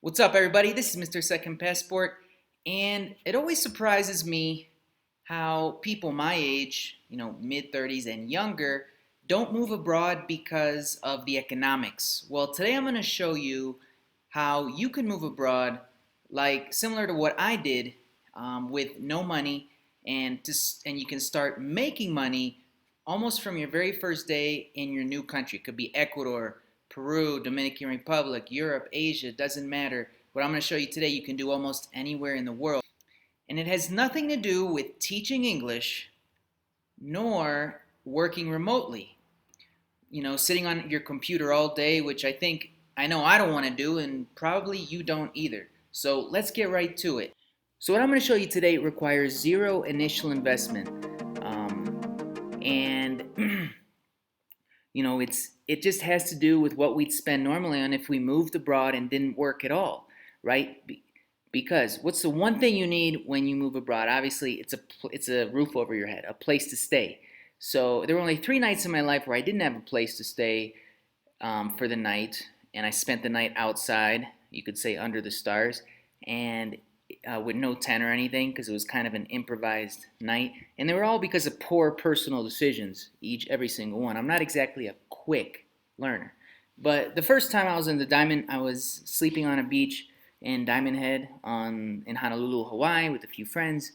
What's up, everybody? This is Mr. Second Passport, and it always surprises me how people my age, mid 30s and younger, don't move abroad because of the economics. Well, today I'm going to show you how you can move abroad, like similar to what I did, with no money, and you can start making money almost from your very first day in your new country. It could be Ecuador, Peru, Dominican Republic, Europe, Asia, doesn't matter. What I'm going to show you today, you can do almost anywhere in the world. And it has nothing to do with teaching English nor working remotely. Sitting on your computer all day, which I know I don't want to do, and probably you don't either. So let's get right to it. So what I'm going to show you today requires zero initial investment. And it just has to do with what we'd spend normally on if we moved abroad and didn't work at all, right? Because what's the one thing you need when you move abroad? Obviously, it's a roof over your head, a place to stay. So there were only 3 nights in my life where I didn't have a place to stay for the night, and I spent the night outside. You could say under the stars, and with no tent or anything, because it was kind of an improvised night. And they were all because of poor personal decisions, every single one. I'm not exactly a quick learner, but the first time I was in the Diamond, I was sleeping on a beach in Diamond Head in Honolulu, Hawaii, with a few friends,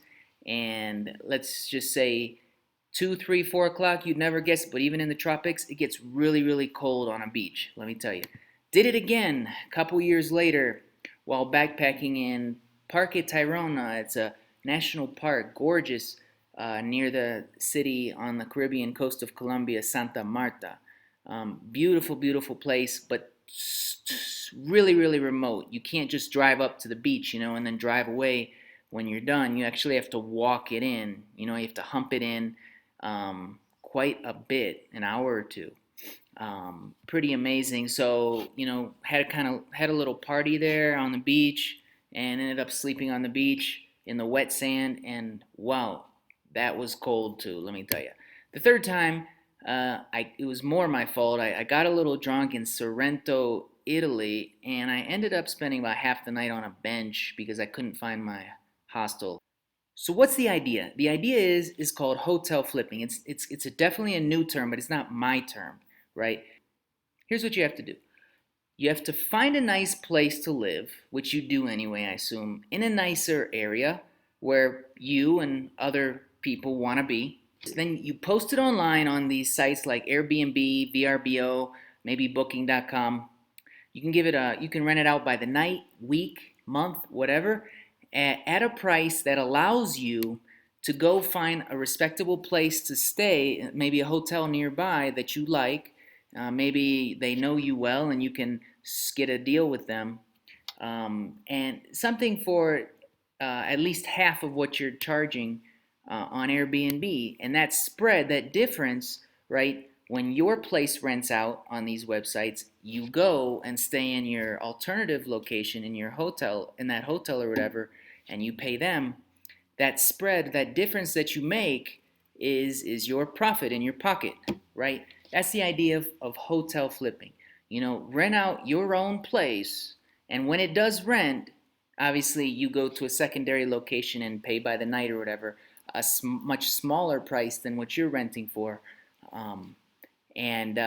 and let's just say 2, 3, 4 o'clock, you'd never guess it, but even in the tropics, it gets really, really cold on a beach, let me tell you. Did it again a couple years later while backpacking in Parque Tayrona. It's a national park, gorgeous, near the city on the Caribbean coast of Colombia, Santa Marta. Beautiful, beautiful place, but really, really remote. You can't just drive up to the beach, and then drive away when you're done. You actually have to walk it in. You have to hump it in quite a bit, an hour or two. Pretty amazing. So, had a little party there on the beach and ended up sleeping on the beach in the wet sand. And wow, that was cold too, let me tell you. The third time, it was more my fault. I got a little drunk in Sorrento, Italy, and I ended up spending about half the night on a bench because I couldn't find my hostel. So what's the idea? The idea is called hotel flipping. It's definitely a new term, but it's not my term, right? Here's what you have to do. You have to find a nice place to live, which you do anyway, I assume, in a nicer area where you and other people want to be. Then you post it online on these sites like Airbnb, VRBO, maybe Booking.com. You can rent it out by the night, week, month, whatever, at a price that allows you to go find a respectable place to stay, maybe a hotel nearby that you like. Maybe they know you well and you can get a deal with them, and something for at least half of what you're charging on Airbnb. And that spread, that difference, right? When your place rents out on these websites, you go and stay in your alternative location in your hotel, in that hotel or whatever, and you pay them. That spread, that difference that you make is your profit in your pocket, right? That's the idea of hotel flipping. Rent out your own place, and when it does rent, obviously you go to a secondary location and pay by the night or whatever, a much smaller price than what you're renting for, um, and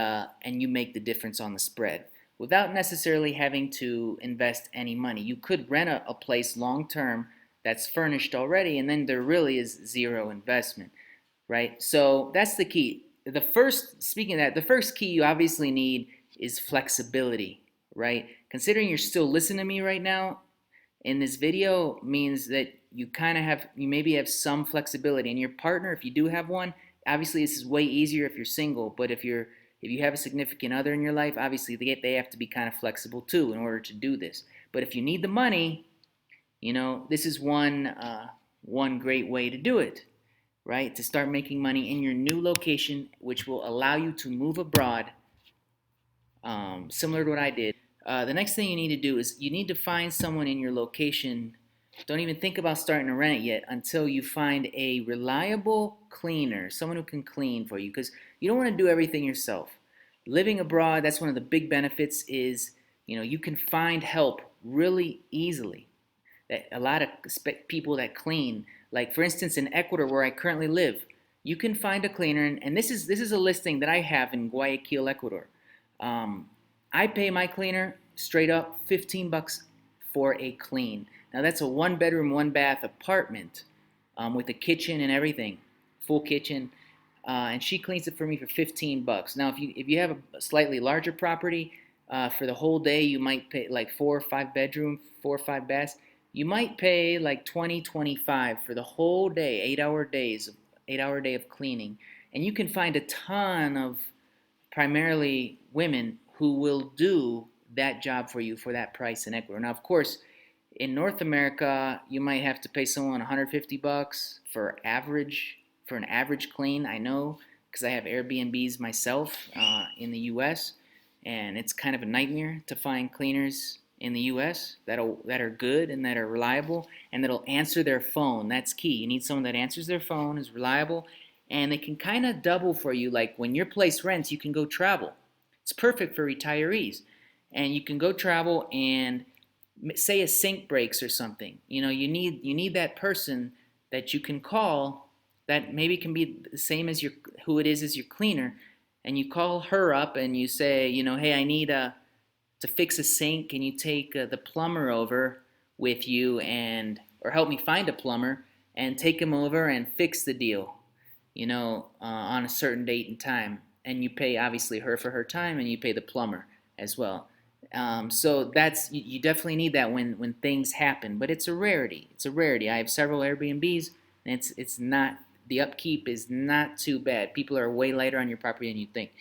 you make the difference on the spread without necessarily having to invest any money. You could rent a place long term that's furnished already, and then there really is zero investment, right? So that's the key. Speaking of that, the first key you obviously need is flexibility, right? Considering you're still listening to me right now in this video means that you maybe have some flexibility. And your partner, if you do have one, obviously this is way easier if you're single, but if you have a significant other in your life, obviously they have to be kind of flexible too in order to do this. But if you need the money, this is one great way to do it, right? To start making money in your new location, which will allow you to move abroad, similar to what I did. The next thing you need to do is you need to find someone in your location. Don't even think about starting to rent it yet until you find a reliable cleaner, someone who can clean for you, because you don't want to do everything yourself. Living abroad, that's one of the big benefits, is You can find help really easily. That a lot of people that clean, like for instance in Ecuador where I currently live, you can find a cleaner, and this is a listing that I have in Guayaquil, Ecuador. Um, I pay my cleaner straight up 15 bucks for a clean. Now that's a one bedroom, one bath apartment with a kitchen and everything, full kitchen, and she cleans it for me for 15 bucks. Now if you have a slightly larger property, for the whole day you might pay like 4 or 5 bedroom, 4 or 5 baths. You might pay like 20, 25 for the whole day, 8 hour day of cleaning, and you can find a ton of primarily women who will do that job for you for that price in Ecuador. Now, of course, in North America, you might have to pay someone 150 bucks for an average clean. I know because I have Airbnbs myself in the U.S. and it's kind of a nightmare to find cleaners in the U.S. that are good and that are reliable and that'll answer their phone. That's key. You need someone that answers their phone, is reliable, and they can kind of double for you. Like when your place rents, you can go travel. It's perfect for retirees, and you can go travel and say a sink breaks or something. You need that person that you can call that maybe can be the same as who it is as your cleaner, and you call her up and you say, hey, I need to fix a sink. Can you take the plumber over with you or help me find a plumber and take him over and fix the deal, on a certain date and time. And you pay obviously her for her time, and you pay the plumber as well. So you definitely need that when things happen, but it's a rarity. It's a rarity. I have several Airbnbs, and it's not the upkeep is not too bad. People are way lighter on your property than you think.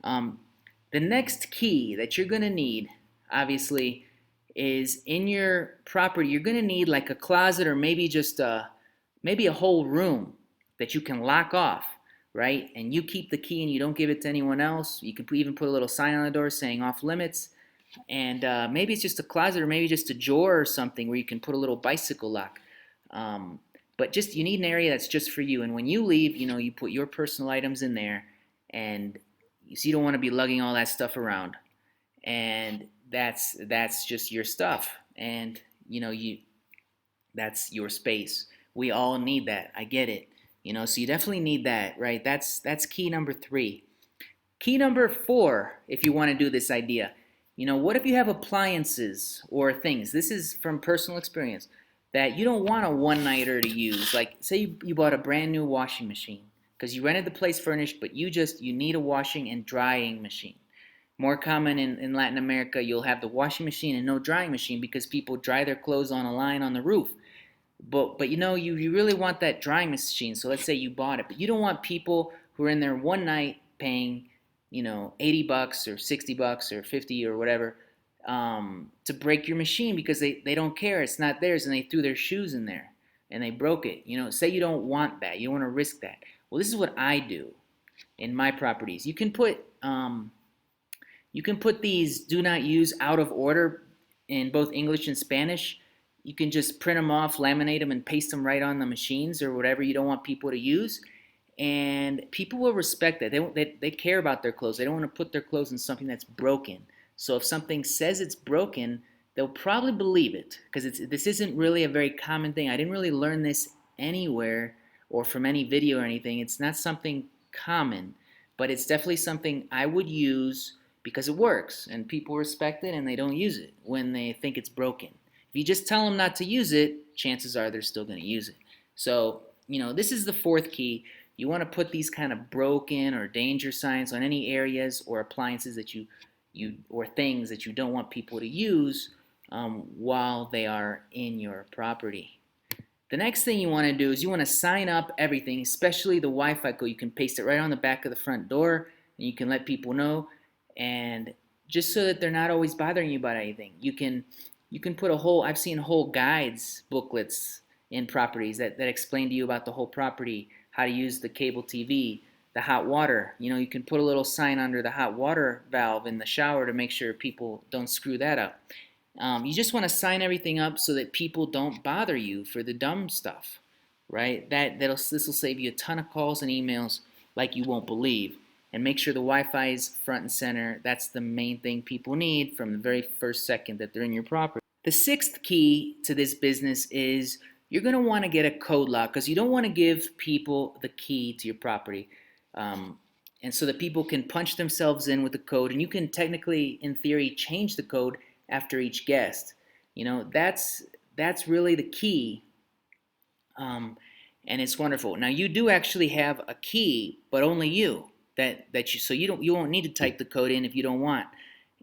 Um, the next key that you're gonna need, obviously, is in your property. You're gonna need like a closet or maybe a whole room that you can lock off, right? And you keep the key and you don't give it to anyone else. You can even put a little sign on the door saying off limits. And maybe it's just a closet or maybe just a drawer or something where you can put a little bicycle lock. Um, but just you need an area that's just for you. And when you leave, you put your personal items in there, and so you don't want to be lugging all that stuff around. And that's just your stuff, and you that's your space. We all need that. I get it. So you definitely need that, right? That's key number 3. Key number 4, if you want to do this idea, what if you have appliances or things? This is from personal experience that you don't want a one-nighter to use. Like, say you bought a brand new washing machine because you rented the place furnished, but you need a washing and drying machine. More common in Latin America, you'll have the washing machine and no drying machine because people dry their clothes on a line on the roof. But you really want that drying machine. So let's say you bought it, but you don't want people who are in there one night paying 80 bucks or 60 bucks or 50 or whatever, to break your machine because they don't care. It's not theirs, and they threw their shoes in there and they broke it. Say you don't want that. You don't want to risk that. Well, this is what I do in my properties. You can put these do not use out of order in both English and Spanish. You can just print them off, laminate them, and paste them right on the machines or whatever you don't want people to use. And people will respect that. They care about their clothes. They don't want to put their clothes in something that's broken. So if something says it's broken, they'll probably believe it because this isn't really a very common thing. I didn't really learn this anywhere or from any video or anything. It's not something common, but it's definitely something I would use because it works and people respect it, and they don't use it when they think it's broken. If you just tell them not to use it, chances are they're still going to use it. So, this is the 4th key. You want to put these kind of broken or danger signs on any areas or appliances that you or things that you don't want people to use while they are in your property. The next thing you want to do is you want to sign up everything, especially the Wi-Fi code. You can paste it right on the back of the front door, and you can let people know, and just so that they're not always bothering you about anything. You can put I've seen whole guides, booklets in properties that explain to you about the whole property, how to use the cable TV, the hot water. You can put a little sign under the hot water valve in the shower to make sure people don't screw that up. You just want to sign everything up so that people don't bother you for the dumb stuff, right? This will save you a ton of calls and emails like you won't believe. and make sure the Wi-Fi is front and center. That's the main thing people need from the very first second that they're in your property. The sixth key to this business is you're going to want to get a code lock because you don't want to give people the key to your property. Um, and so that people can punch themselves in with the code, and you can technically, in theory, change the code after each guest. You know, that's really the key, and it's wonderful. Now you do actually have a key, but only you that you so you won't need to type the code in if you don't want.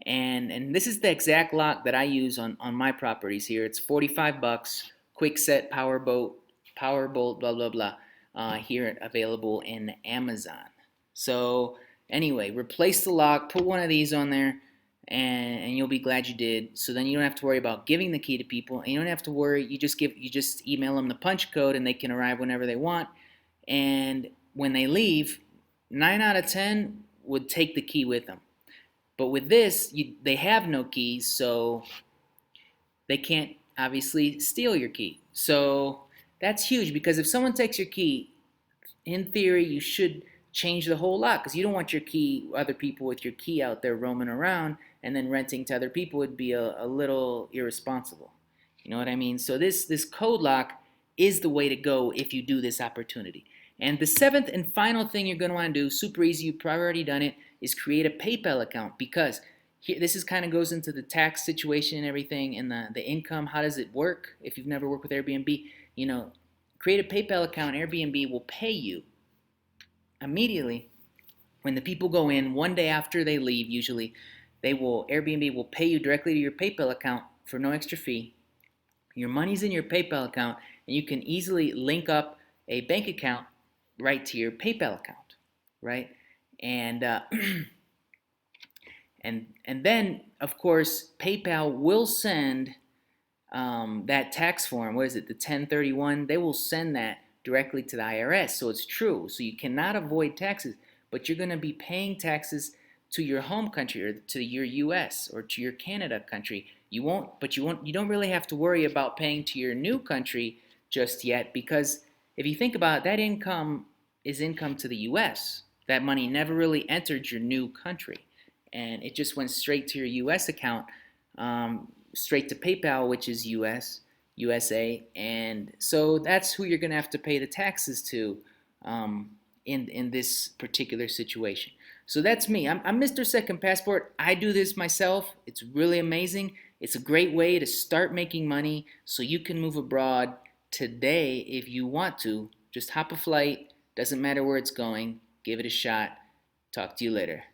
And this is the exact lock that I use on my properties here. It's 45 bucks, quick set, power bolt, blah blah blah. Here available in Amazon. So anyway, replace the lock, put one of these on there, and you'll be glad you did. So then you don't have to worry about giving the key to people, and you don't have to worry. You just email them the punch code, and they can arrive whenever they want. And when they leave, 9 out of 10 would take the key with them. But with this, they have no keys, so they can't obviously steal your key. So that's huge because if someone takes your key, in theory, you should change the whole lot because you don't want your key, other people with your key out there roaming around and then renting to other people would be a little irresponsible. You know what I mean? So this code lock is the way to go if you do this opportunity. And the seventh and final thing you're going to want to do, super easy, you've probably already done it, is create a PayPal account because this is kind of goes into the tax situation and everything and the income. How does it work? If you've never worked with Airbnb, you know, create a PayPal account. Airbnb will pay you immediately when the people go in. One day after they leave, usually, Airbnb will pay you directly to your PayPal account for no extra fee. Your money's in your PayPal account, and you can easily link up a bank account right to your PayPal account, right? And and then of course PayPal will send that tax form. What is it? The 1031. They will send that directly to the IRS, so it's true. So you cannot avoid taxes, but you're going to be paying taxes to your home country or to your U.S. or to your Canada country. You don't really have to worry about paying to your new country just yet because if you think about it, that income is income to the U.S. That money never really entered your new country, and it just went straight to your U.S. account, straight to PayPal, which is USA, and so that's who you're going to have to pay the taxes to in this particular situation. So that's me. I'm Mr. Second Passport. I do this myself. It's really amazing. It's a great way to start making money so you can move abroad today if you want to. Just hop a flight. Doesn't matter where it's going. Give it a shot. Talk to you later.